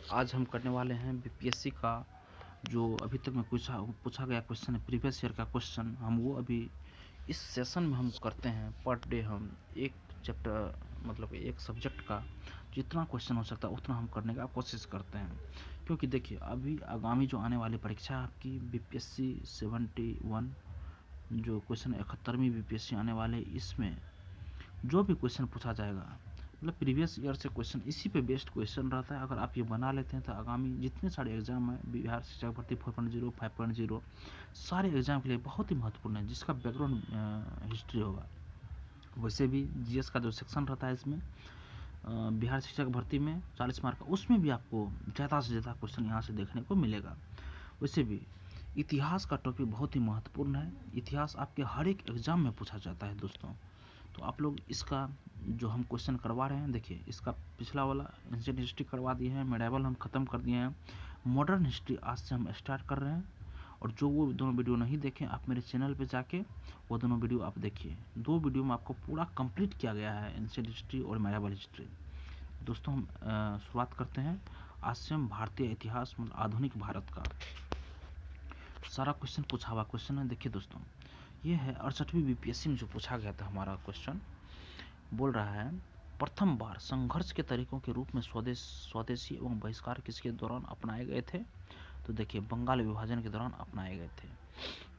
आज हम करने वाले हैं बीपीएससी का जो अभी तक में पूछा पूछा गया क्वेश्चन है, प्रीवियस ईयर का क्वेश्चन। हम वो अभी इस सेशन में हम करते हैं। पर डे हम एक चैप्टर मतलब एक सब्जेक्ट का जितना क्वेश्चन हो सकता है उतना हम करने का कोशिश करते हैं। क्योंकि देखिए अभी आगामी जो आने वाली परीक्षा है आपकी बीपीएससी 71 जो क्वेश्चन 71वीं बीपीएससी आने वाले, इसमें जो भी क्वेश्चन पूछा जाएगा मतलब प्रीवियस ईयर से क्वेश्चन इसी पे बेस्ड क्वेश्चन रहता है। अगर आप ये बना लेते हैं तो आगामी जितने सारे एग्जाम है, बिहार शिक्षक भर्ती 4.0 5.0, सारे एग्जाम के लिए बहुत ही महत्वपूर्ण है, जिसका बैकग्राउंड हिस्ट्री होगा। वैसे भी जीएस का जो सेक्शन रहता है इसमें बिहार शिक्षक भर्ती में 40 मार्क का, उसमें भी आपको ज़्यादा से ज़्यादा क्वेश्चन यहाँ से देखने को मिलेगा। वैसे भी इतिहास का टॉपिक बहुत ही महत्वपूर्ण है। इतिहास आपके हर एक एग्जाम में पूछा जाता है दोस्तों। तो आप लोग इसका जो हम क्वेश्चन करवा रहे हैं, देखिए इसका पिछला वाला एंशिएंट हिस्ट्री करवा दिए हैं, मेडिएवल हम ख़त्म कर दिए हैं, मॉडर्न हिस्ट्री आज से हम स्टार्ट कर रहे हैं। और जो वो दोनों वीडियो नहीं देखें, आप मेरे चैनल पे जाके वो दोनों वीडियो आप देखिए। 2 वीडियो में आपको पूरा कंप्लीट किया गया है एंशिएंट हिस्ट्री और मेडिएवल हिस्ट्री। दोस्तों हम शुरुआत करते हैं। आज से हम भारतीय इतिहास मतलब आधुनिक भारत का सारा क्वेश्चन पूछा हुआ क्वेश्चन है। देखिए दोस्तों, ये है 68वीं बीपीएससी में जो पूछा गया था हमारा क्वेश्चन। बोल रहा है, प्रथम बार संघर्ष के तरीकों के रूप में स्वदेशी एवं बहिष्कार किसके दौरान अपनाए गए थे? तो देखिए बंगाल विभाजन के दौरान अपनाए गए थे।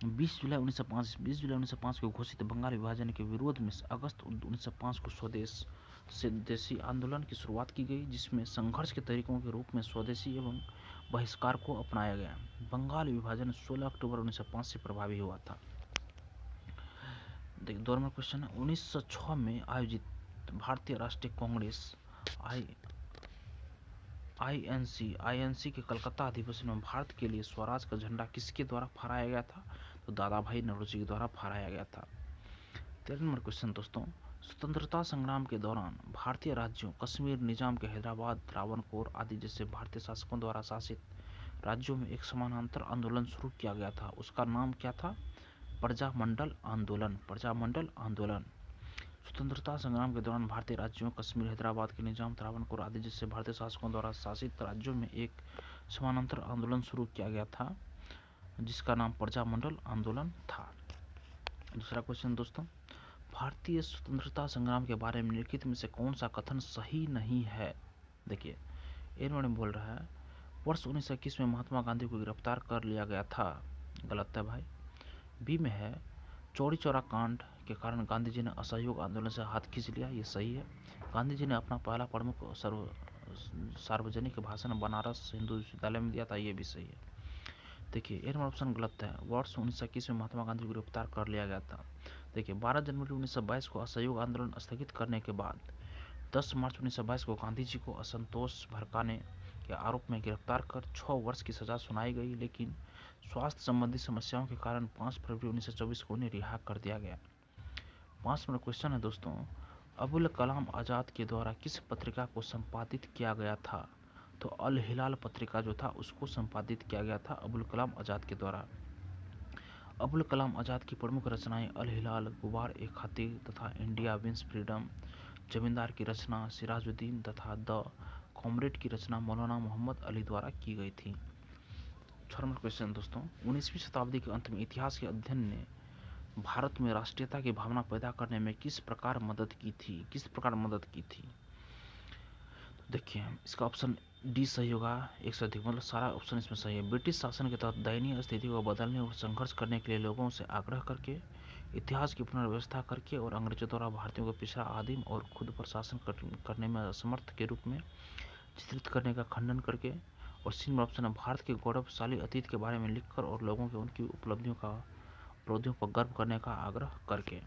20 जुलाई 1905 को घोषित बंगाल विभाजन के विरोध में अगस्त 1905 को स्वदेशी आंदोलन की शुरुआत की गई, जिसमें संघर्ष के तरीकों के रूप में स्वदेशी एवं बहिष्कार को अपनाया गया। बंगाल विभाजन 16 अक्टूबर 1905 से प्रभावी हुआ था। देखिए दो नंबर क्वेश्चन है, 1906 में आयोजित भारतीय राष्ट्रीय कांग्रेस आईएनसी के कलकत्ता अधिवेशन में भारत के लिए स्वराज का झंडा किसके द्वारा फहराया गया था? तो दादा भाई नौरोजी के द्वारा फहराया गया था। 13 नंबर क्वेश्चन दोस्तों, स्वतंत्रता संग्राम के दौरान भारतीय राज्यों कश्मीर, निजाम के हैदराबाद, त्रावणकोर आदि जैसे भारतीय शासकों द्वारा शासित राज्यों में एक समानांतर आंदोलन शुरू किया गया था। उसका नाम क्या था? प्रजामंडल आंदोलन। प्रजामंडल आंदोलन। स्वतंत्रता संग्राम के दौरान भारतीय राज्यों कश्मीर, हैदराबाद के निजाम, त्रावणकोर आदि जैसे भारतीय शासकों द्वारा शासित राज्यों में एक समानांतर आंदोलन शुरू किया गया था, जिसका नाम प्रजामंडल आंदोलन था। दूसरा क्वेश्चन दोस्तों, भारतीय स्वतंत्रता संग्राम के बारे में निम्नलिखित में से कौन सा कथन सही नहीं है? देखिए इन्होंने बोल रहा है, वर्ष 1921 में महात्मा गांधी को गिरफ्तार कर लिया गया था। गलत है भाई। बी में है, चौरी चौरा कांड के कारण गांधी जी ने असहयोग आंदोलन से हाथ खींच लिया। ये सही है। गांधी जी ने अपना पहला प्रमुख सार्वजनिक भाषण बनारस हिंदू विश्वविद्यालय में दिया था। ये भी सही है। देखिए ए नंबर ऑप्शन गलत है। वर्ष 1921 में महात्मा गांधी को गिरफ्तार कर लिया गया था। देखिए 12 जनवरी 1922 को असहयोग आंदोलन स्थगित करने के बाद 10 मार्च 1922 को गांधी जी को असंतोष भड़काने के आरोप में गिरफ्तार कर 6 वर्ष की सजा सुनाई गई, लेकिन स्वास्थ्य संबंधी समस्याओं के कारण 5 फरवरी 1924 को उन्हें रिहा कर दिया गया। 5 नंबर क्वेश्चन है दोस्तों, अबुल कलाम आज़ाद के द्वारा किस पत्रिका को संपादित किया गया था? तो अल हिलाल पत्रिका जो था उसको संपादित किया गया था अबुल कलाम आज़ाद के द्वारा। अबुल कलाम आज़ाद की प्रमुख रचनाएं अल हिलाल, गुबार ए खातिर तथा इंडिया विंस फ्रीडम, जमींदार की रचना सिराजुद्दीन तथा द कॉमरेड की रचना मौलाना मोहम्मद अली द्वारा की गई थी। 6 नंबर क्वेश्चन दोस्तों, 19वीं शताब्दी के अंत में इतिहास के अध्ययन ने भारत में राष्ट्रीयता की भावना पैदा करने में किस प्रकार मदद की थी? देखिए इसका ऑप्शन डी सही होगा। एक से अधिक मतलब सारा ऑप्शन इसमें सही है। ब्रिटिश शासन के तहत दयनीय स्थिति को बदलने और संघर्ष करने के लिए लोगों से आग्रह करके, इतिहास की पुनर्व्यवस्था करके और अंग्रेजों द्वारा भारतीयों को पिछड़ा, आदिम और खुद पर शासन करने में असमर्थ के रूप में चित्रित करने का खंडन करके, और सी नंबर ऑप्शन है भारत के गौरवशाली अतीत के बारे में लिखकर और लोगों के उनकी उपलब्धियों पर गर्व करने का आग्रह करके।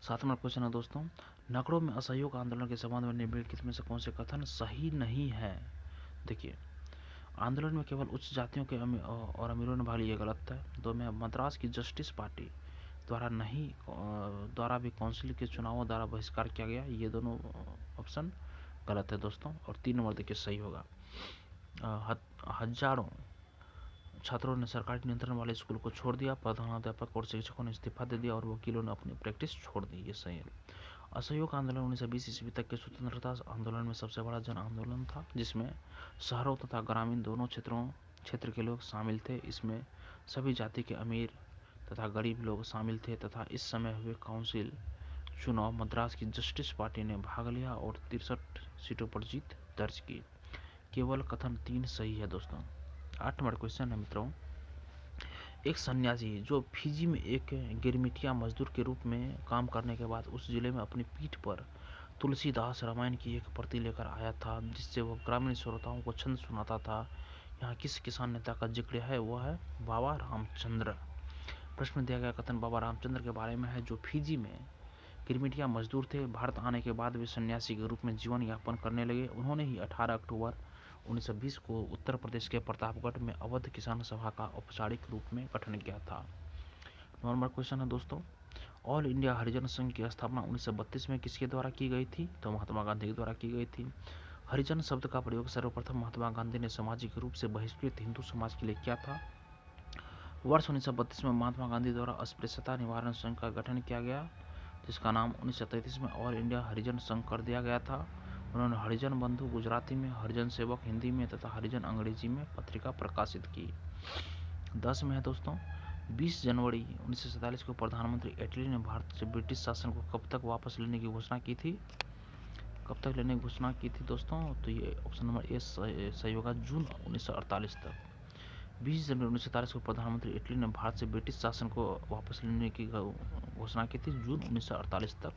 7 नंबर क्वेश्चन है दोस्तों, नगरों में असहयोग आंदोलन के संबंध में निम्नलिखित में से कौन से कथन सही नहीं है? देखिए आंदोलन में केवल उच्च जातियों के और अमीरों ने भाग लिया, गलत है। 2 में मद्रास की जस्टिस पार्टी द्वारा भी काउंसिल के चुनावों द्वारा बहिष्कार किया गया। ये दोनों ऑप्शन गलत है दोस्तों। और 3 नंबर देखिए सही होगा। हजारों छात्रों ने सरकारी नियंत्रण वाले स्कूल को छोड़ दिया, प्रधानाध्यापक और शिक्षकों ने इस्तीफा दे दिया और वकीलों ने अपनी प्रैक्टिस छोड़ दी। ये सही है। असहयोग आंदोलन 1920 ईस्वी तक के स्वतंत्रता आंदोलन में सबसे बड़ा जन आंदोलन था, जिसमें शहरों तथा ग्रामीण दोनों क्षेत्र के लोग शामिल थे। इसमें सभी जाति के अमीर तथा गरीब लोग शामिल थे तथा इस समय हुए काउंसिल चुनाव मद्रास की जस्टिस पार्टी ने भाग लिया और 63 सीटों पर जीत दर्ज की। केवल कथन 3 सही है दोस्तों। 8 नंबर क्वेश्चन है मित्रों, एक सन्यासी जो फिजी में एक गिरमिटिया मजदूर के रूप में काम करने के बाद उस जिले में अपनी पीठ पर तुलसीदास रामायण की एक प्रति लेकर आया था, जिससे वह ग्रामीण श्रोताओं को छंद सुनाता था। यहाँ किस किसान नेता का जिक्र है? वह है बाबा रामचंद्र। प्रश्न में दिया गया कथन बाबा रामचंद्र के बारे में है, जो फिजी में गिरमिटिया मजदूर थे। भारत आने के बाद वे सन्यासी के रूप में जीवन यापन करने लगे। उन्होंने ही 18 अक्टूबर 1920 को उत्तर प्रदेश के प्रतापगढ़ में अवध किसान सभा का औपचारिक रूप में गठन किया था। नंबर क्वेश्चन है दोस्तों, ऑल इंडिया हरिजन संघ की स्थापना 1932 में किसके द्वारा की गई थी? तो महात्मा गांधी के द्वारा की गई थी। हरिजन शब्द का प्रयोग सर्वप्रथम महात्मा गांधी ने सामाजिक रूप से बहिष्कृत हिंदू समाज के लिए किया था। वर्ष 1932 में महात्मा गांधी द्वारा अस्पृश्यता निवारण संघ का गठन किया गया, जिसका नाम 1933 में ऑल इंडिया हरिजन संघ कर दिया गया था। उन्होंने हरिजन बंधु गुजराती में, हरिजन सेवक हिंदी में तथा हरिजन अंग्रेजी में पत्रिका प्रकाशित की। 10 में है दोस्तों, 20 जनवरी 1947 को प्रधानमंत्री एटली ने भारत से ब्रिटिश शासन को कब तक वापस लेने की घोषणा की थी? कब तक लेने की घोषणा की थी दोस्तों? तो ये ऑप्शन नंबर ए सही होगा, जून 1948 तक। 20 जनवरी 1947 को प्रधानमंत्री इटली ने भारत से ब्रिटिश शासन को वापस लेने की घोषणा की थी, जून 1948 तक।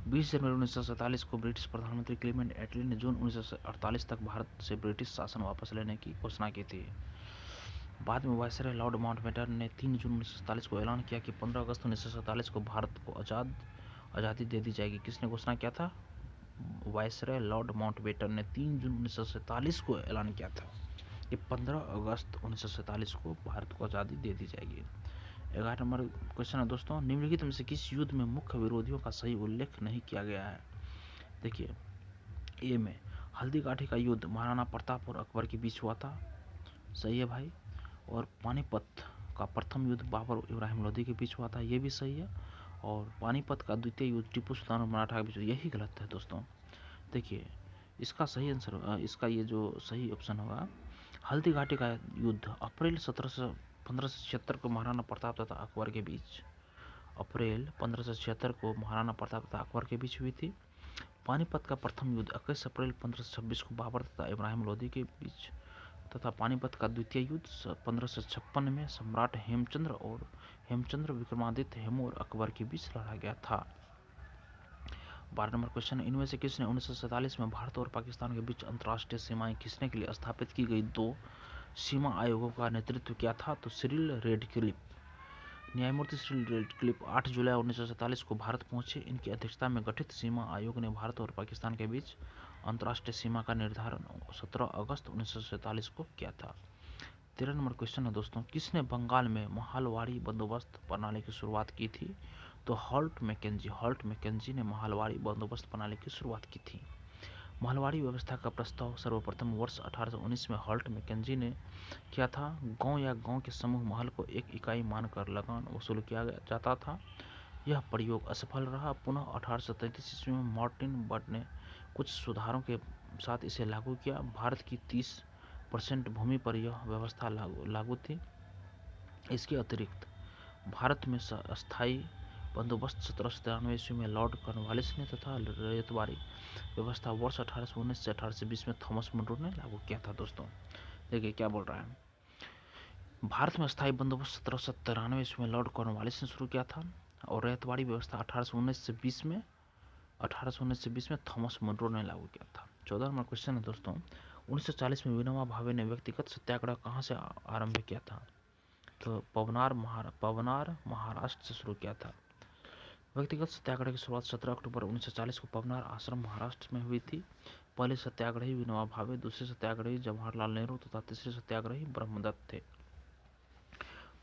20 जनवरी 1947 को ब्रिटिश प्रधानमंत्री क्लेमेंट एटली ने जून 1948 तक भारत से ब्रिटिश शासन वापस लेने की घोषणा की थी। बाद में वायसराय लॉर्ड माउंटबेटन ने 3 जून 1947 को ऐलान किया कि 15 अगस्त 1947 को भारत को आज़ादी दे दी जाएगी। किसने घोषणा किया था? वायसराय लॉर्ड माउंटबेटन ने 3 जून 1947 को ऐलान किया था कि 15 अगस्त 1947 को भारत को आज़ादी दे दी जाएगी। 11 नंबर क्वेश्चन है दोस्तों, निम्नलिखित में से किस युद्ध में मुख्य विरोधियों का सही उल्लेख नहीं किया गया है? देखिए, ए में हल्दीघाटी का युद्ध महाराणा प्रताप और अकबर के बीच हुआ था, सही है भाई। और पानीपत का प्रथम युद्ध बाबर और इब्राहिम लोदी के बीच हुआ था, ये भी सही है। और पानीपत का द्वितीय युद्ध टीपू सुल्तान और मराठा के बीच, यही गलत है दोस्तों। देखिए, इसका सही आंसर, इसका ये जो सही ऑप्शन होगा, हल्दीघाटी का युद्ध अप्रैल 1576 को महाराणा प्रताप तथा अकबर के बीच, अप्रैल 1576 को महाराणा प्रताप तथा अकबर के बीच हुई थी। पानीपत का प्रथम युद्ध 21 अप्रैल 1526 को बाबर तथा इब्राहिम लोदी के बीच तथा पानीपत का द्वितीय युद्ध 1556 में सम्राट हेमचंद्र विक्रमादित्य हेमू और अकबर के बीच लड़ा गया था। 12 नंबर क्वेश्चन, इनमें से किसने 1947 में भारत और पाकिस्तान के बीच अंतर्राष्ट्रीय सीमाएं खींचने के लिए स्थापित की गई 2 सीमा आयोगों का नेतृत्व किया था? तो सिरिल रेडक्लिफ। न्यायमूर्ति सिरिल रेडक्लिफ 8 जुलाई 1947 को भारत पहुंचे। इनकी अध्यक्षता में गठित सीमा आयोग ने भारत और पाकिस्तान के बीच अंतर्राष्ट्रीय सीमा का निर्धारण 17 अगस्त 1947 को किया था। 13 नंबर क्वेश्चन है दोस्तों, किसने बंगाल में महालवाड़ी बंदोबस्त प्रणाली की शुरुआत की थी? तो हॉल्ट मैकेंजी ने महालवाड़ी बंदोबस्त प्रणाली की शुरुआत की थी। महलवाड़ी व्यवस्था का प्रस्ताव सर्वप्रथम वर्ष 1819 में हॉल्ट मैकेंजी ने किया था। गांव या गांव के समूह महल को एक इकाई मानकर लगान वसूल किया जाता था। यह प्रयोग असफल रहा। पुनः 1833 ईस्वी में मार्टिन बर्ड ने कुछ सुधारों के साथ इसे लागू किया। भारत की 30% भूमि पर यह व्यवस्था लागू थी। इसके अतिरिक्त भारत में अस्थायी बंदोबस्त 1793 ईस्वी में लॉर्ड कॉर्नवालिस ने तथा रैयतवाड़ी व्यवस्था वर्ष 1819 से 1820 में थॉमस मुनरो ने लागू किया था। दोस्तों देखिए क्या बोल रहा है, भारत में अस्थायी बंदोबस्त 1793 ईस्वी में लॉर्ड कॉर्नवालिस ने शुरू किया था और रैयतवाड़ी व्यवस्था 1819 से 20 में थॉमस मुनरो ने लागू किया था। 14 नंबर क्वेश्चन है दोस्तों, 1940 में विनोबा भावे ने व्यक्तिगत सत्याग्रह कहाँ से आरंभ किया था? तो पवनार महाराष्ट्र से शुरू किया था। व्यक्तिगत सत्याग्रह की शुरुआत 17 अक्टूबर 1940 को पवनार आश्रम महाराष्ट्र में हुई थी। पहले सत्याग्रही विनोबा भावे, दूसरे सत्याग्रही जवाहरलाल नेहरू तथा तीसरे सत्याग्रही ब्रह्मदत्त थे।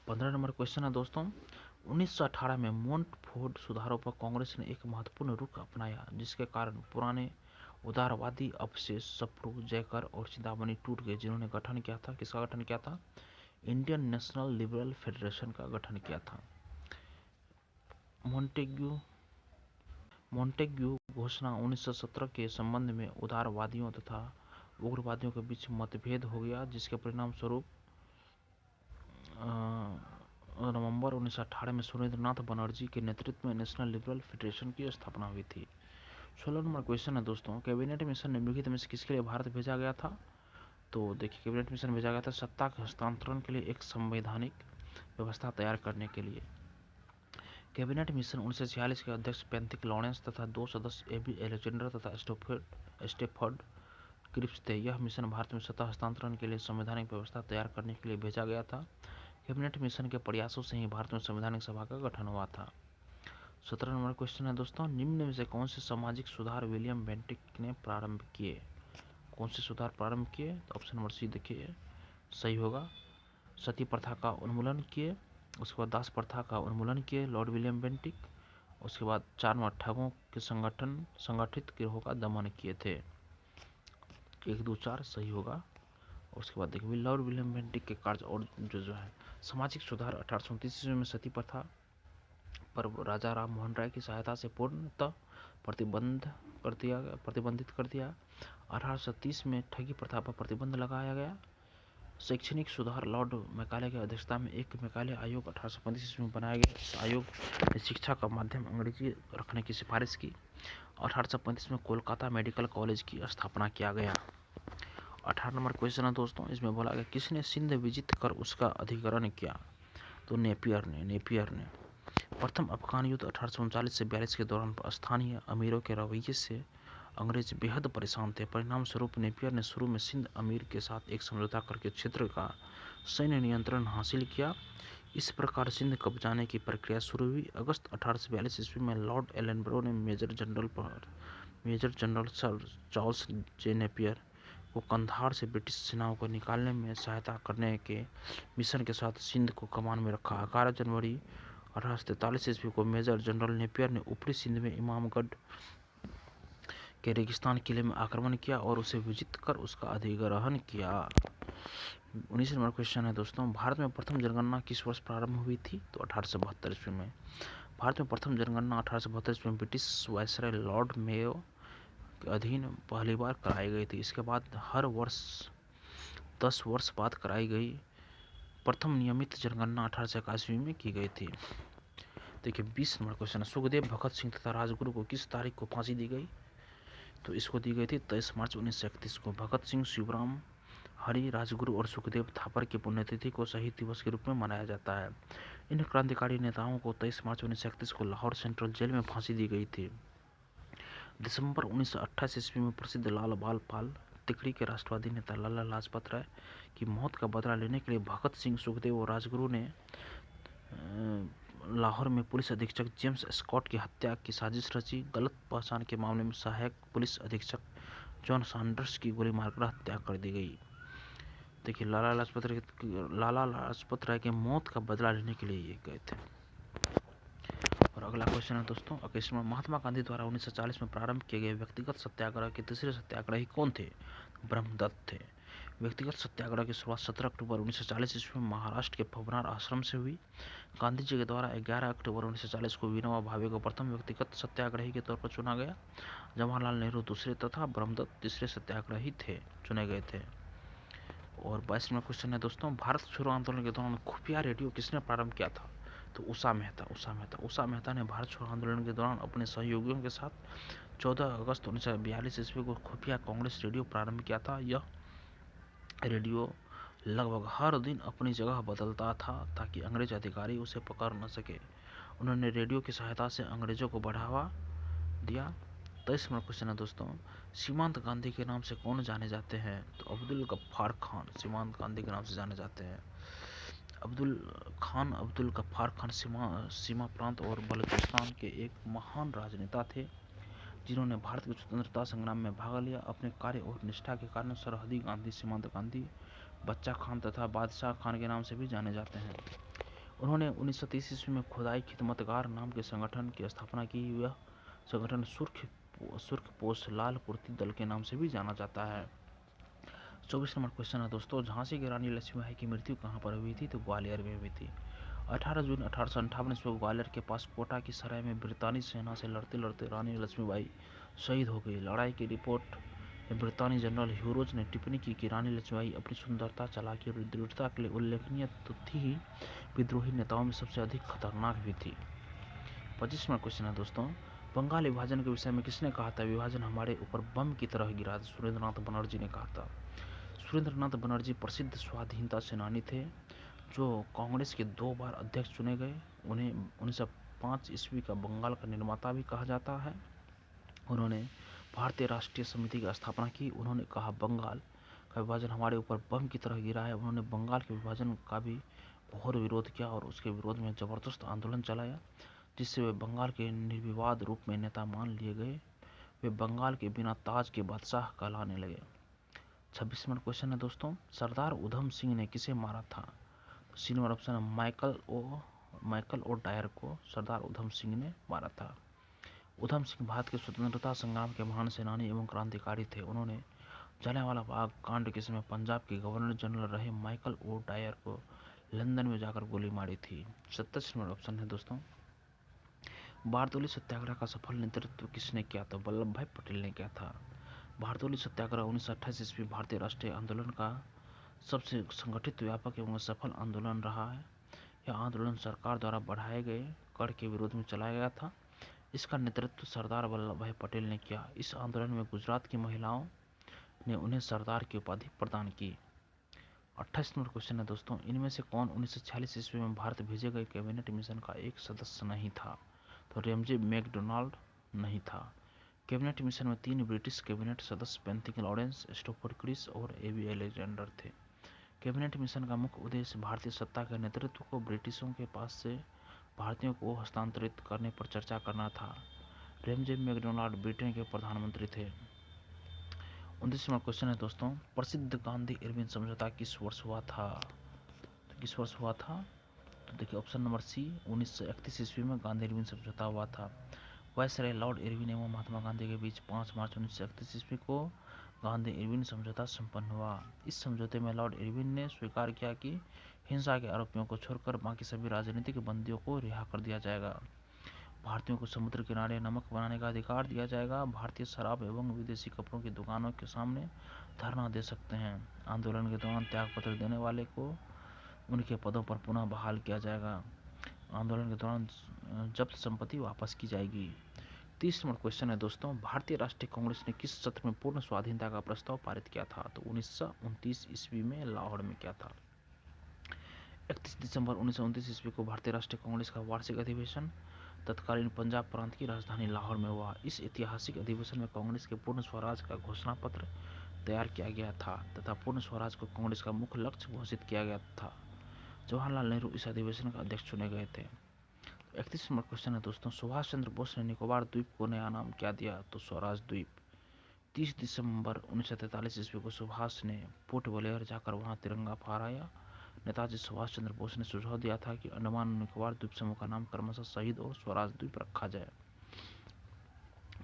15 नंबर क्वेश्चन है दोस्तों, 1918 में मोंटफोर्ड सुधारों पर कांग्रेस ने एक महत्वपूर्ण रुख अपनाया, जिसके कारण पुराने उदारवादी अवशेष सप्रू, जयकर और चिंतामणि टूट गए, जिन्होंने गठन किया था। किसका गठन किया था? इंडियन नेशनल लिबरल फेडरेशन का गठन किया था। मोंटेग्यू मोंटेग्यू घोषणा 1917 के संबंध में उदारवादियों तथा उग्रवादियों के बीच मतभेद हो गया, जिसके परिणाम स्वरूप नवंबर 1918 में सुरेंद्रनाथ बनर्जी के नेतृत्व में नेशनल लिबरल फेडरेशन की स्थापना हुई थी। 16 नंबर क्वेश्चन है दोस्तों, कैबिनेट मिशन निम्नलिखित में से किसके लिए भारत भेजा गया था? तो देखिए, कैबिनेट मिशन भेजा गया था सत्ता के हस्तांतरण के लिए एक संवैधानिक व्यवस्था तैयार करने के लिए। कैबिनेट मिशन 1946 के अध्यक्ष पेंथिक लॉरेंस तथा 2 सदस्य एबी अलेक्जेंडर तथा स्टेफर्ड क्रिप्स थे। यह मिशन भारत में सत्ता हस्तांतरण के लिए संवैधानिक व्यवस्था तैयार करने के लिए भेजा गया था। कैबिनेट मिशन के प्रयासों से ही भारत में संवैधानिक सभा का गठन हुआ था। 17 नंबर क्वेश्चन है दोस्तों, निम्न में से कौन से सामाजिक सुधार विलियम बेंटिक ने प्रारंभ किए? कौन से सुधार प्रारंभ किए? तो ऑप्शन नंबर सी देखिए सही होगा। सती प्रथा का उन्मूलन किए, उसके बाद दास प्रथा का उन्मूलन किए लॉर्ड विलियम बेंटिक। उसके बाद 4 में ठगों के संगठित गिरोह का दमन किए थे। 1, 2, 4 सही होगा। उसके बाद देखिए लॉर्ड विलियम बेंटिक के कार्य और जो है सामाजिक सुधार 1829 ईस्वी में सती प्रथा पर राजा राम मोहन राय की सहायता से पूर्णतः प्रतिबंधित कर दिया। 1830 में ठगी प्रथा पर प्रतिबंध लगाया गया। शैक्षणिक सुधार लॉर्ड मैकाले की अध्यक्षता में एक मैकाले आयोग 1835 ईस्वी में बनाया गया। इस आयोग ने शिक्षा का माध्यम अंग्रेजी रखने की सिफारिश की। 1835 में कोलकाता मेडिकल कॉलेज की स्थापना किया गया। 18 नंबर क्वेश्चन है दोस्तों, इसमें बोला गया किसने सिंध विजित कर उसका अधिग्रहण किया? तो नेपियर ने। प्रथम अफगान युद्ध 1839 से 42 के दौरान स्थानीय अमीरों के रवैये से अंग्रेज बेहद परेशान थे। परिणाम स्वरूप नेपियर ने शुरू में सिंध अमीर के साथ एक समझौता करके क्षेत्र का सैन्य नियंत्रण हासिल किया। इस प्रकार सिंध कब्जाने की प्रक्रिया शुरू हुई। अगस्त 1842 ईस्वी में लॉर्ड एलनब्रो ने मेजर जनरल सर चार्ल्स जे नेपियर को कंधार से ब्रिटिश सेनाओं को निकालने में सहायता करने के मिशन के साथ सिंध को कमान में रखा। 11 जनवरी 1843 ईस्वी को मेजर जनरल नेपियर ने ऊपरी सिंध में इमामगढ़ के रेगिस्तान किले में आक्रमण किया और उसे विजित कर उसका अधिग्रहण किया। 19 नंबर क्वेश्चन है दोस्तों, भारत में प्रथम जनगणना किस वर्ष प्रारंभ हुई थी? तो 1872 ईस्वी में। भारत में प्रथम जनगणना 1872 ईस्वी में ब्रिटिश वायसराय लॉर्ड मेयो के अधीन पहली बार कराई गई थी। इसके बाद हर वर्ष 10 वर्ष बाद कराई गई। प्रथम नियमित जनगणना 1881 में की गई थी। देखिए 20 नंबर क्वेश्चन है, सुखदेव भगत सिंह तथा राजगुरु को किस तारीख को फांसी दी गई? तो इसको दी गई थी 23 मार्च 1931 को। भगत सिंह, शिवराम, हरि, राजगुरु और सुखदेव थापर की पुण्यतिथि को शहीद दिवस के रूप में मनाया जाता है। इन क्रांतिकारी नेताओं को 23 मार्च 1931 को लाहौर सेंट्रल जेल में फांसी दी गई थी। दिसंबर 1928 ईस्वी में प्रसिद्ध लाल बाल पाल तिकड़ी के राष्ट्रवादी नेता लाला लाजपत राय की मौत का बदला लेने के लिए भगत सिंह, सुखदेव और राजगुरु ने लाहौर में पुलिस अधीक्षक जेम्स स्कॉट की हत्या की साजिश रची। गलत पहचान के मामले में सहायक पुलिस अधीक्षक जॉन सैंडर्स की गोली मारकर हत्या कर दी गई। देखिए लाला लाजपत राय के मौत का बदला लेने के लिए ये गए थे। और अगला क्वेश्चन है दोस्तों, 21 महात्मा गांधी द्वारा 1940 में प्रारंभ किए गए व्यक्तिगत सत्याग्रह के तीसरे सत्याग्रही कौन थे? ब्रह्मदत्त थे। व्यक्तिगत सत्याग्रह की शुरुआत 17 अक्टूबर 1940 ईस्वी में महाराष्ट्र के पवनार आश्रम से हुई। गांधी जी के द्वारा 11 अक्टूबर 1940 को विनोबा भावे को प्रथम व्यक्तिगत सत्याग्रही के तौर पर चुना गया। जवाहरलाल नेहरू दूसरे तथा ब्रह्मदत्त तीसरे सत्याग्रही चुने गए थे। और 22वां क्वेश्चन है दोस्तों, भारत छोड़ो आंदोलन के दौरान खुफिया रेडियो किसने प्रारंभ किया था? तो उषा मेहता ने भारत छोड़ो आंदोलन के दौरान अपने सहयोगियों के साथ 14 अगस्त 1942 ईस्वी को खुफिया कांग्रेस रेडियो प्रारंभ किया था। यह रेडियो लगभग हर दिन अपनी जगह बदलता था ताकि अंग्रेज अधिकारी उसे पकड़ न सके। उन्होंने रेडियो की सहायता से अंग्रेजों को बढ़ावा दिया। 23 नंबर क्वेश्चन है दोस्तों, सीमांत गांधी के नाम से कौन जाने जाते हैं? तो अब्दुल गफ्फार खान सीमांत गांधी के नाम से जाने जाते हैं। अब्दुल गफ्फार खान सीमा प्रांत और बलूचिस्तान के एक महान राजनेता थे जिन्होंने भारत के स्वतंत्रता संग्राम में भाग लिया। अपने कार्य और निष्ठा के कारण सरहदी गांधी, सीमांत गांधी, बच्चा खान तथा बादशाह खान के नाम से भी जाने जाते हैं। उन्होंने 1930 ईस्वी में खुदाई खिदमतगार नाम के संगठन की स्थापना की। यह संगठन सुर्खपोश लाल कुर्ती दल के नाम से भी जाना जाता है। 24 नंबर क्वेश्चन है दोस्तों, झांसी की रानी लक्ष्मीबाई की मृत्यु कहाँ पर हुई थी? तो ग्वालियर में हुई थी। 18 जून 1858 ईस्वी को ग्वालियर के पास कोटा की सराय में ब्रितानी सेना से लड़ते लड़ते रानी लक्ष्मीबाई शहीद हो गई। लड़ाई की रिपोर्ट में ब्रितानी जनरल ह्यूरोज ने टिप्पणी की कि रानी लक्ष्मीबाई अपनी सुंदरता, चालाकी और दृढ़ता के लिए उल्लेखनीय तो थी ही, विद्रोही नेताओं में सबसे अधिक खतरनाक भी थी। 25वां क्वेश्चन है दोस्तों, बंगाल विभाजन के विषय में किसने कहा था विभाजन हमारे ऊपर बम की तरह गिरा? सुरेंद्रनाथ बनर्जी ने कहा था। सुरेंद्रनाथ बनर्जी प्रसिद्ध स्वाधीनता सेनानी थे जो कांग्रेस के 2 बार अध्यक्ष चुने गए। उन्हें 1905 ईस्वी का बंगाल का निर्माता भी कहा जाता है। उन्होंने भारतीय राष्ट्रीय समिति की स्थापना की। उन्होंने कहा बंगाल का विभाजन हमारे ऊपर बम की तरह गिरा है। उन्होंने बंगाल के विभाजन का भी घोर विरोध किया और उसके विरोध में जबरदस्त आंदोलन चलाया, जिससे वे बंगाल के निर्विवाद रूप में नेता मान लिए गए। वे बंगाल के बिना ताज के बादशाह कहलाने लगे। 26वां क्वेश्चन है दोस्तों, सरदार उधम सिंह ने किसे मारा था? सी नंबर ऑप्शन है माइकल ओ डायर को सरदार उधम सिंह ने मारा था। उधम सिंह भारत के स्वतंत्रता संग्राम के महान सेनानी एवं क्रांतिकारी थे। उन्होंने जलियांवाला बाग कांड के समय पंजाब के गवर्नर जनरल रहे माइकल ओ डायर को लंदन में जाकर गोली मारी थी। 27 नंबर ऑप्शन है दोस्तों, बारदोली सत्याग्रह का सफल नेतृत्व किसने किया? तो वल्लभ भाई पटेल ने किया था। बारदोली सत्याग्रह 1928 ईस्वी भारतीय राष्ट्रीय आंदोलन का सबसे संगठित, व्यापक एवं सफल आंदोलन रहा है। यह आंदोलन सरकार द्वारा बढ़ाए गए कर के विरोध में चलाया गया था। इसका नेतृत्व सरदार वल्लभ भाई पटेल ने किया। इस आंदोलन में गुजरात की महिलाओं ने उन्हें सरदार की उपाधि प्रदान की। 28 नंबर क्वेश्चन है दोस्तों, इनमें से कौन 1946 ईस्वी में भारत भेजे गए कैबिनेट मिशन का एक सदस्य नहीं था? तो रेमजे मैकडोनाल्ड नहीं था। कैबिनेट मिशन में 3 ब्रिटिश कैबिनेट सदस्य बेंथिक लॉरेंस, स्टोफर्ड क्रिस और एबी अलेक्जेंडर थे। कैबिनेट मिशन का मुख्य उद्देश्य भारतीय सत्ता के नेतृत्व को ब्रिटिशों के पास से भारतीयों को हस्तांतरित करने पर चर्चा करना था। रेमजे मैकडोनाल्ड ब्रिटेन के प्रधानमंत्री थे। 29वां क्वेश्चन है दोस्तों, प्रसिद्ध गांधी इरविन समझौता किस वर्ष हुआ था? तो किस वर्ष हुआ था? तो देखिए ऑप्शन नंबर सी, 1931 ईस्वी में गांधी इरविन समझौता हुआ था। वायसराय लॉर्ड इरविन एवं महात्मा गांधी के बीच 5 मार्च 1931 ईस्वी को गांधी इरविन समझौता संपन्न हुआ। इस समझौते में लॉर्ड इरविन ने स्वीकार किया कि हिंसा के आरोपियों को छोड़कर बाकी सभी राजनीतिक बंदियों को रिहा कर दिया जाएगा। भारतीयों को समुद्र किनारे नमक बनाने का अधिकार दिया जाएगा। भारतीय शराब एवं विदेशी कपड़ों की दुकानों के सामने धरना दे सकते हैं। आंदोलन के दौरान त्यागपत्र देने वाले को उनके पदों पर पुनः बहाल किया जाएगा। आंदोलन के दौरान जब्त संपत्ति वापस की जाएगी। 30 नंबर क्वेश्चन है दोस्तों, भारतीय राष्ट्रीय कांग्रेस ने किस सत्र में पूर्ण स्वाधीनता का प्रस्ताव पारित किया था? तो 1929 ईस्वी में लाहौर में किया था। 31 दिसंबर 1929 ईस्वी को भारतीय राष्ट्रीय कांग्रेस का वार्षिक अधिवेशन तत्कालीन पंजाब प्रांत की राजधानी लाहौर में हुआ। इस ऐतिहासिक अधिवेशन में कांग्रेस के पूर्ण स्वराज का घोषणा पत्र तैयार किया गया था तथा पूर्ण स्वराज को कांग्रेस का मुख्य लक्ष्य घोषित किया गया था। जवाहरलाल नेहरू इस अधिवेशन का अध्यक्ष चुने गए थे। 31 नंबर क्वेश्चन है दोस्तों, सुभाष चंद्र बोस ने निकोबार द्वीप को नया नाम क्या दिया? तो स्वराज द्वीप। 30 दिसंबर 1943 ईस्वी को सुभाष ने पोर्ट ब्लेयर जाकर वहां तिरंगा फहराया। नेताजी सुभाष चंद्र बोस ने सुझाव दिया था कि अंडमान निकोबार द्वीप समूह का नाम क्रमशः शहीद और स्वराज द्वीप रखा जाए।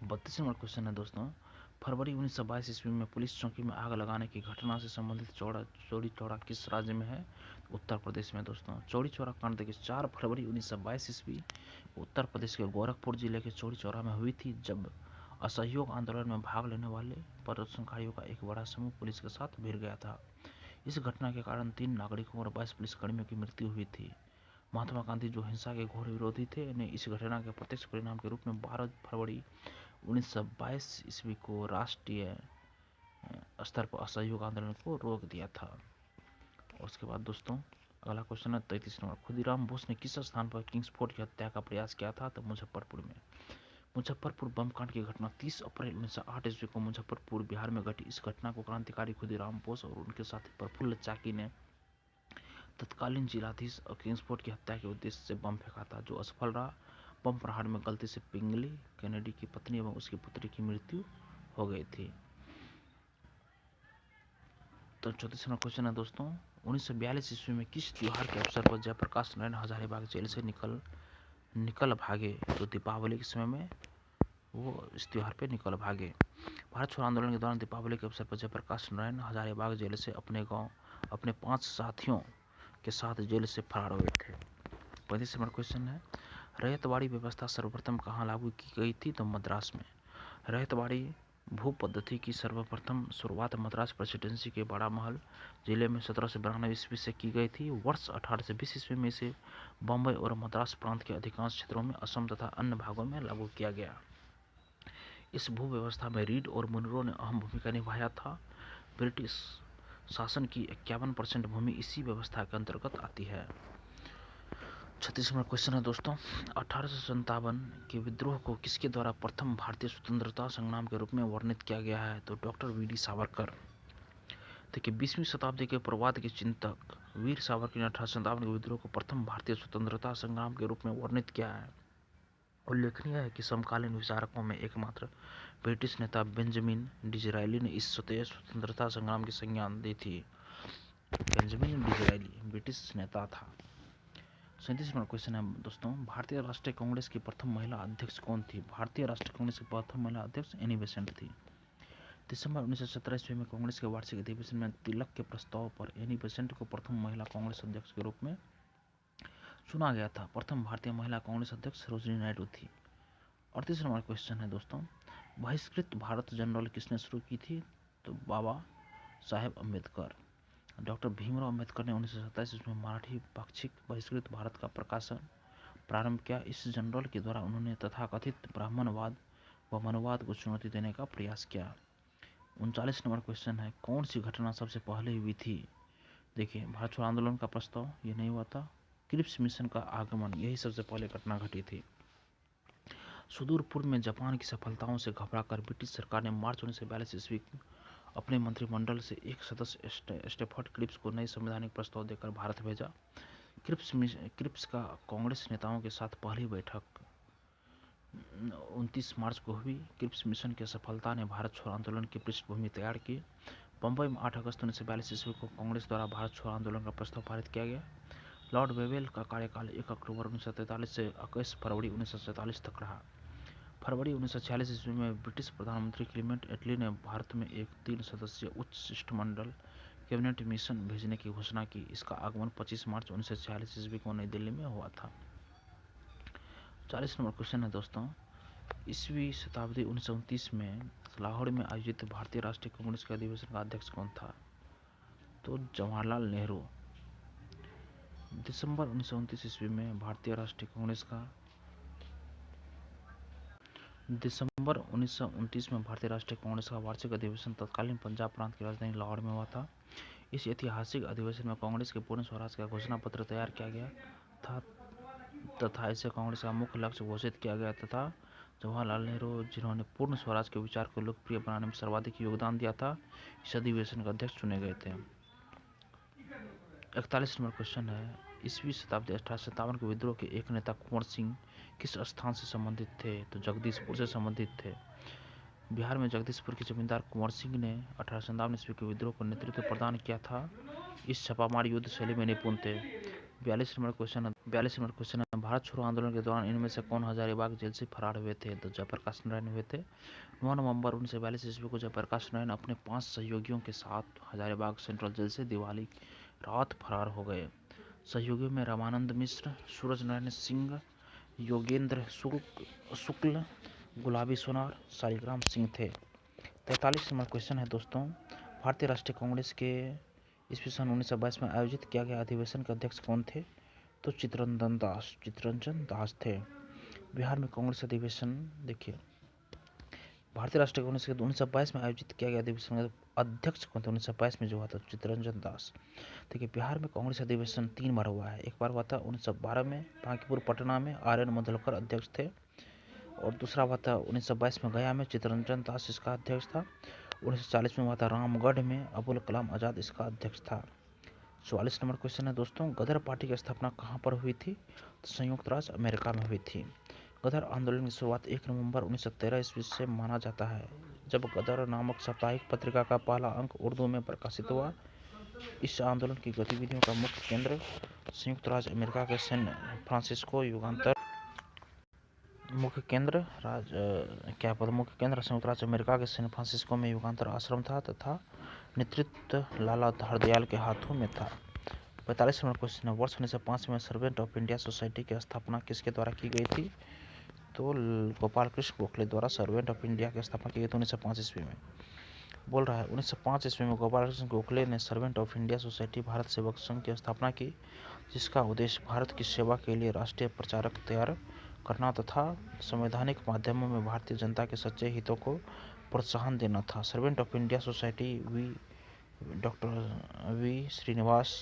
32 नंबर क्वेश्चन है दोस्तों, फरवरी 1922 ईस्वी में पुलिस चौकी में आग लगाने की घटना से संबंधित चौड़ी चौरा किस राज्य में है? उत्तर प्रदेश में दोस्तों। चौड़ी चौरा कांड देखिए 4 फरवरी 1922 ईस्वी उत्तर प्रदेश के गोरखपुर जिले के चौड़ी चौरा में हुई थी, जब असहयोग आंदोलन में भाग लेने वाले प्रदर्शनकारियों का एक बड़ा समूह पुलिस के साथ भिड़ गया था। इस घटना के कारण 3 नागरिकों और 22 पुलिसकर्मियों की मृत्यु हुई थी। महात्मा गांधी, जो हिंसा के घोर विरोधी थे, ने इस घटना के प्रत्यक्ष परिणाम के रूप में 12 फरवरी 1922 ईस्वी को राष्ट्रीय स्तर पर असहयोग आंदोलन को रोक दिया था। और उसके बाद दोस्तों अगला क्वेश्चन है 33 नंबर, खुदीराम बोस ने किस स्थान पर किंग्सफोर्ड की हत्या का प्रयास किया था? तो मुजफ्फरपुर में। मुजफ्फरपुर बम कांड की घटना 30 अप्रैल 1908 ईस्वी को मुजफ्फरपुर बिहार में घटी। इस घटना को क्रांतिकारी खुदीराम बोस और उनके साथी प्रफुल्ल चाकी ने तत्कालीन जिलाधीश और किंग्सफोर्ड की हत्या के उद्देश्य से बम फेंका था, जो असफल रहा। बम प्रहार में गलती से पिंगली कैनेडी की पत्नी एवं उसकी पुत्री की मृत्यु हो गई थी। तो 34वां क्वेश्चन है दोस्तों, 1942 ईस्वी में किस त्योहार के अवसर पर जयप्रकाश नारायण हजारीबाग जेल से निकल भागे? तो दीपावली के समय में वो इस त्योहार पे निकल भागे। भारत छोड़ो आंदोलन के दौरान दीपावली के अवसर पर जयप्रकाश नारायण हजारीबाग जेल से अपने गांव अपने 5 साथियों के साथ जेल से फरार हुए थे। 35 नंबर क्वेश्चन है, रैयतवाड़ी व्यवस्था सर्वप्रथम कहाँ लागू की गई थी? तो मद्रास में। रैयतवाड़ी भू पद्धति की सर्वप्रथम शुरुआत मद्रास प्रेसिडेंसी के बड़ा महल जिले में 1792 ईस्वी से की गई थी। वर्ष 1820 ईस्वी में इसे बम्बई और मद्रास प्रांत के अधिकांश क्षेत्रों में, असम तथा अन्य भागों में लागू किया गया। इस भू व्यवस्था में रीड और मुनरो ने अहम भूमिका निभाया था। ब्रिटिश शासन की 51% भूमि इसी व्यवस्था के अंतर्गत आती है। 36 नंबर क्वेश्चन है दोस्तों, 1857 के विद्रोह को किसके द्वारा प्रथम भारतीय स्वतंत्रता संग्राम के रूप में वर्णित किया गया है? तो डॉक्टर वी.डी. सावरकर। देखिए, 20वीं शताब्दी के पूर्वार्ध के चिंतक वीर सावरकर ने 1857 के विद्रोह को प्रथम भारतीय स्वतंत्रता संग्राम के रूप में वर्णित किया है। उल्लेखनीय है कि समकालीन विचारकों में एकमात्र ब्रिटिश नेता बेंजामिन डिज़रायली ने इस स्वतंत्रता संग्राम की संज्ञा दी थी। बेंजामिन डिज़रायली ब्रिटिश नेता था। 37 नंबर क्वेश्चन है दोस्तों, भारतीय राष्ट्रीय कांग्रेस की प्रथम महिला अध्यक्ष कौन थी? भारतीय राष्ट्रीय कांग्रेस की प्रथम महिला अध्यक्ष एनी बेसेंट थी। दिसंबर 1917 ईस्वी में कांग्रेस के वार्षिक अधिवेशन में तिलक के प्रस्ताव पर एनी बेसेंट को प्रथम महिला कांग्रेस अध्यक्ष के रूप में चुना गया था। प्रथम भारतीय महिला कांग्रेस अध्यक्ष सरोजिनी नायडू थी। 38 नंबर क्वेश्चन है दोस्तों, बहिष्कृत भारत जनरल किसने शुरू की थी? तो बाबा साहेब अम्बेडकर। डॉक्टर भीमराव अम्बेडकर ने 1927 ईस्वी में मराठी पाक्षिक बहिष्कृत भारत का प्रकाशन प्रारंभ किया। इस जनरल के द्वारा उन्होंने तथाकथित ब्राह्मणवाद व मनुवाद को चुनौती देने का प्रयास किया। 39 नंबर क्वेश्चन है, कौन सी घटना सबसे पहले हुई थी? देखिए, भारत छोड़ो आंदोलन का प्रस्ताव, ये नहीं हुआ था। क्रिप्स मिशन का आगमन, यही सबसे पहले घटना घटी थी। सुदूर पूर्व में जापान की सफलताओं से घबराकर ब्रिटिश सरकार ने मार्च 1942 ईस्वी अपने मंत्रिमंडल से एक सदस्य स्टेफर्ड क्रिप्स को नई संवैधानिक प्रस्ताव देकर भारत भेजा। क्रिप्स का कांग्रेस नेताओं के साथ पहली बैठक 29 मार्च को हुई। क्रिप्स मिशन की सफलता ने भारत छोड़ो आंदोलन की पृष्ठभूमि तैयार की। बम्बई में 8 अगस्त 1942 ईस्वी को कांग्रेस द्वारा भारत छोड़ो आंदोलन का प्रस्ताव पारित किया गया। लॉर्ड वेवेल का कार्यकाल 1 अक्टूबर 1943 से 21 फरवरी 1947 तक रहा। फरवरी 1946 ईस्वी में ब्रिटिश प्रधानमंत्री क्लीमेंट एटली ने भारत में एक 3 सदस्यीय उच्च शिष्टमंडल कैबिनेट मिशन भेजने की घोषणा की। इसका आगमन 25 मार्च 1946 ईस्वी को नई दिल्ली में हुआ था। 40 नंबर क्वेश्चन है दोस्तों, ईस्वी शताब्दी 1929 में लाहौर में आयोजित भारतीय राष्ट्रीय कांग्रेस के अधिवेशन का अध्यक्ष कौन था? तो जवाहरलाल नेहरू। दिसंबर 1929 ईस्वी में भारतीय राष्ट्रीय कांग्रेस का दिसंबर 1929 में भारतीय राष्ट्रीय कांग्रेस का वार्षिक अधिवेशन तत्कालीन पंजाब प्रांत की राजधानी लाहौर में हुआ था। इस ऐतिहासिक अधिवेशन में कांग्रेस के पूर्ण स्वराज का घोषणा पत्र तैयार किया गया था तथा इसे कांग्रेस का मुख्य लक्ष्य घोषित किया गया तथा जवाहरलाल नेहरू, जिन्होंने पूर्ण स्वराज के विचार को लोकप्रिय बनाने में सर्वाधिक योगदान दिया था, इस अधिवेशन के अध्यक्ष चुने गए थे। 41 नंबर क्वेश्चन है, ईस्वी शताब्दी 1857 के विद्रोह के एक नेता कुंवर सिंह किस स्थान से संबंधित थे? तो जगदीशपुर से संबंधित थे। बिहार में जगदीशपुर के जमींदार कुंवर सिंह ने 1857 ईस्वी के विद्रोह को नेतृत्व प्रदान किया था। इस छापामार युद्ध शैली में निपुण थे। 42 नंबर क्वेश्चन है, भारत छोड़ो आंदोलन के दौरान इनमें से कौन हजारीबाग जेल से फरार हुए थे? तो जयप्रकाश नारायण हुए थे। 9 नवंबर 1942 ईस्वी को जयप्रकाश नारायण अपने 5 सहयोगियों के साथ हजारीबाग सेंट्रल जेल से दिवाली रात फरार हो गए। सहयोगियों में रामानंद मिश्र, सूरज नारायण सिंह, योगेंद्र शुक्ल, गुलाबी सोनार, शालिग्राम सिंह थे। 43 नंबर क्वेश्चन है दोस्तों, भारतीय राष्ट्रीय कांग्रेस के ईस्वी सन 1922 में आयोजित किया गया अधिवेशन के अध्यक्ष कौन थे? तो चित्तरंजन दास थे। बिहार में कांग्रेस अधिवेशन, देखिए, भारतीय राष्ट्रीय कांग्रेस के 1922 में आयोजित किया गया अधिवेशन का अध्यक्ष कौन थे? 1922 में जो हुआ था चित्तरंजन दास। देखिए, बिहार में कांग्रेस अधिवेशन 3 बार हुआ है। एक बार हुआ था 1912 में बांकीपुर पटना में, आर.एन. मधुलकर अध्यक्ष थे, और दूसरा हुआ था 1922 में गया में, चित्तरंजन दास इसका अध्यक्ष था। 1940 में हुआ था रामगढ़ में, अबुल कलाम आज़ाद इसका अध्यक्ष था। 44 नंबर क्वेश्चन है दोस्तों, गदर पार्टी की स्थापना कहाँ पर हुई थी? तो संयुक्त राज्य अमेरिका में हुई थी। गदर आंदोलन की शुरुआत 1 नवंबर 1913 ईस्वी से माना जाता है, जब गदर नामक साप्ताहिक पत्रिका का पहला अंक उर्दू में प्रकाशित हुआ। इस आंदोलन की गतिविधियों का मुख्य केंद्र संयुक्त राज्य अमेरिका के सैन फ्रांसिस्को युगांतर मुख्य केंद्र संयुक्त राज्य अमेरिका के सैन फ्रांसिस्को में युगांतर आश्रम था तथा नेतृत्व लाला हरदयाल के हाथों में था। 45 नंबर क्वेश्चन है, वर्ष 1905 में सर्वेंट ऑफ इंडिया सोसाइटी की स्थापना किसके द्वारा की गई थी? तो गोपाल कृष्ण गोखले द्वारा सर्वेंट ऑफ इंडिया की स्थापना की गई थी 1905 ईस्वी में। बोल रहा है 1905 ईस्वी में गोपाल कृष्ण गोखले ने servant of India society Bharat Sevak Sangh की स्थापना की, जिसका उद्देश्य भारत की सेवा के लिए राष्ट्रीय प्रचारक तैयार करना तथा संवैधानिक माध्यमों में भारतीय जनता के सच्चे हितों को प्रोत्साहन देना था। Servant of India society doctor V Srinivas,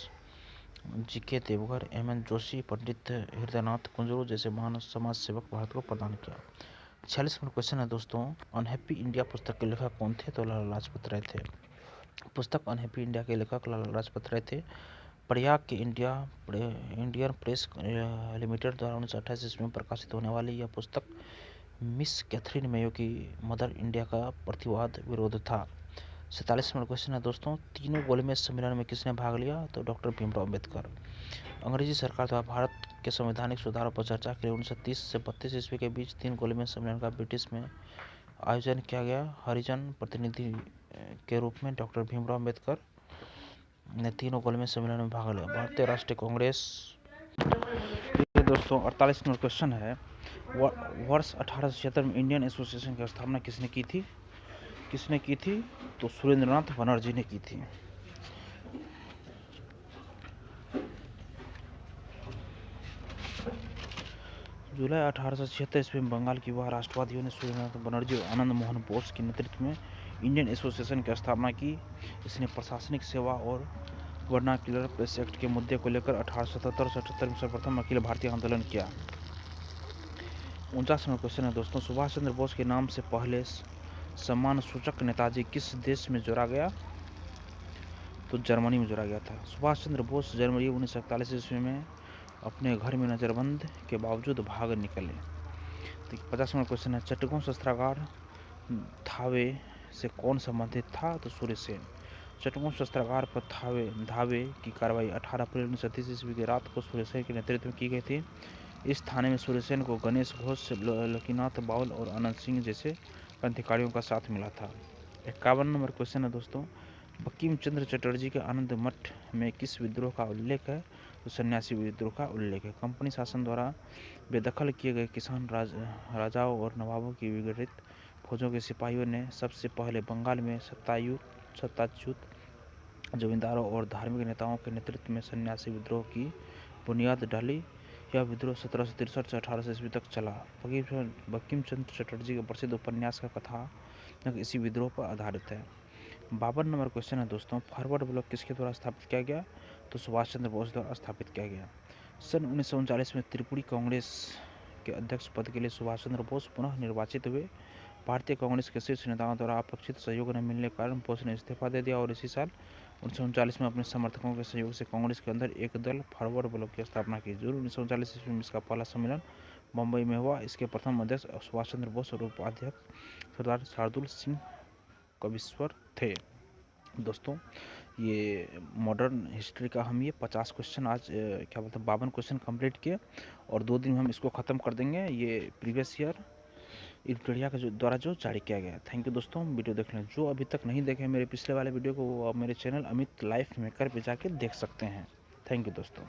G K. Devdhar, M N. Joshi, Pandit Hridaynath Kunzru जैसे महान समाज सेवक भारत को प्रदान किया। 46 नंबर क्वेश्चन है दोस्तों, अनहैप्पी इंडिया पुस्तक के लेखक कौन थे? तो लाला लाजपत राय थे। पुस्तक अनहैप्पी इंडिया के लेखक लाला लाजपत राय थे। प्रयाग के इंडियन प्रेस लिमिटेड द्वारा 1928 ईस्वी में प्रकाशित होने वाली यह पुस्तक मिस कैथरीन मेयो की मदर इंडिया का प्रतिवाद विरोध था। 47 नंबर क्वेश्चन है दोस्तों, तीनों गोलमेज सम्मेलन में किसने भाग लिया? तो डॉक्टर भीमराव अम्बेडकर। अंग्रेजी सरकार द्वारा भारत के संवैधानिक सुधारों पर चर्चा के लिए 1930 से 32 ईस्वी के बीच 3 गोलमेज सम्मेलन का ब्रिटिश में आयोजन किया गया। हरिजन प्रतिनिधि के रूप में डॉक्टर भीमराव अम्बेडकर ने तीनों गोलमेज सम्मेलन में भाग लिया। भारतीय राष्ट्रीय कांग्रेस। ये दोस्तों 48 नंबर क्वेश्चन है, वर्ष 1876 में इंडियन एसोसिएशन की स्थापना किसने की थी? तो सुरेंद्रनाथ बनर्जी ने की थी। जुलाई 1876 ईस्वी में बंगाल के युवा राष्ट्रवादियों ने सुरेंद्रनाथ बनर्जी और आनंद मोहन बोस के नेतृत्व में इंडियन एसोसिएशन की स्थापना की। इसने प्रशासनिक सेवा और वर्नाक्युलर प्रेस एक्ट के मुद्दे को लेकर 1877 में सर्वप्रथम अखिल भारतीय आंदोलन किया। 49 नंबर क्वेश्चन है दोस्तों, सुभाष चंद्र बोस के नाम से पहले सम्मान सूचक नेताजी किस देश में जोड़ा गया? तो जर्मनी में जोड़ा गया था। सुभाष चंद्र बोस जनवरी 1941 ईस्वी में अपने घर में नजरबंद के बावजूद भाग निकले। तो 50 नंबर क्वेश्चन है, चट्टग्राम शस्त्रागार धावे से कौन संबंधित था? तो सूर्यसेन। चट्टग्राम शस्त्रागार पर धावे की कार्रवाई 18 अप्रैल 1930 ईस्वी की रात को सूर्यसेन के नेतृत्व में की गई थी। इस थाने में सूर्यसेन को गणेश घोष, लकीनाथ बाउल और आनंद सिंह जैसे क्रांतिकारियों का साथ मिला था। 51 नंबर क्वेश्चन है दोस्तों, बंकिम चंद्र चटर्जी के आनंद मठ में किस विद्रोह का उल्लेख है? तो सन्यासी विद्रोह का उल्लेख है। कंपनी शासन द्वारा बेदखल किए गए किसान राजाओं और नवाबों की विघटित फौजों के सिपाहियों ने सबसे पहले बंगाल में सत्ताच्युत जमींदारों और धार्मिक नेताओं के नेतृत्व में सन्यासी विद्रोह की बुनियाद डाली। यह विद्रोह 1763 से 1800 ईस्वी तक चला। बंकिम चंद्र चटर्जी के प्रसिद्ध उपन्यास का कथानक इसी विद्रोह पर आधारित है। 52 नंबर क्वेश्चन है दोस्तों, फॉरवर्ड ब्लॉक किसके द्वारा स्थापित किया गया? तो सुभाष चंद्र बोस द्वारा स्थापित किया गया। सन 1939 में त्रिपुरी कांग्रेस के अध्यक्ष पद के लिए सुभाष चंद्र बोस पुनः निर्वाचित हुए। भारतीय कांग्रेस के शीर्ष नेताओं द्वारा अपेक्षित सहयोग न मिलने के कारण बोस ने इस्तीफा दे दिया और इसी साल 1939 में अपने समर्थकों के सहयोग से कांग्रेस के अंदर एक दल फॉरवर्ड ब्लॉक की स्थापना की। जून 1939 ईस्वी में इसका पहला सम्मेलन मुंबई में हुआ। इसके प्रथम अध्यक्ष सुभाष चंद्र बोस और उपाध्यक्ष सरदार शार्दुल सिंह कविश्वर थे। दोस्तों ये मॉडर्न हिस्ट्री का हम ये 50 क्वेश्चन आज 52 क्वेश्चन कंप्लीट किए और 2 दिन में हम इसको ख़त्म कर देंगे। ये प्रीवियस ईयर इंडिया के द्वारा जो जारी किया गया। थैंक यू दोस्तों, वीडियो देख लें। जो अभी तक नहीं देखे मेरे पिछले वाले वीडियो को, वो आप मेरे चैनल अमित लाइफ मेकर पे जाके देख सकते हैं। थैंक यू दोस्तों।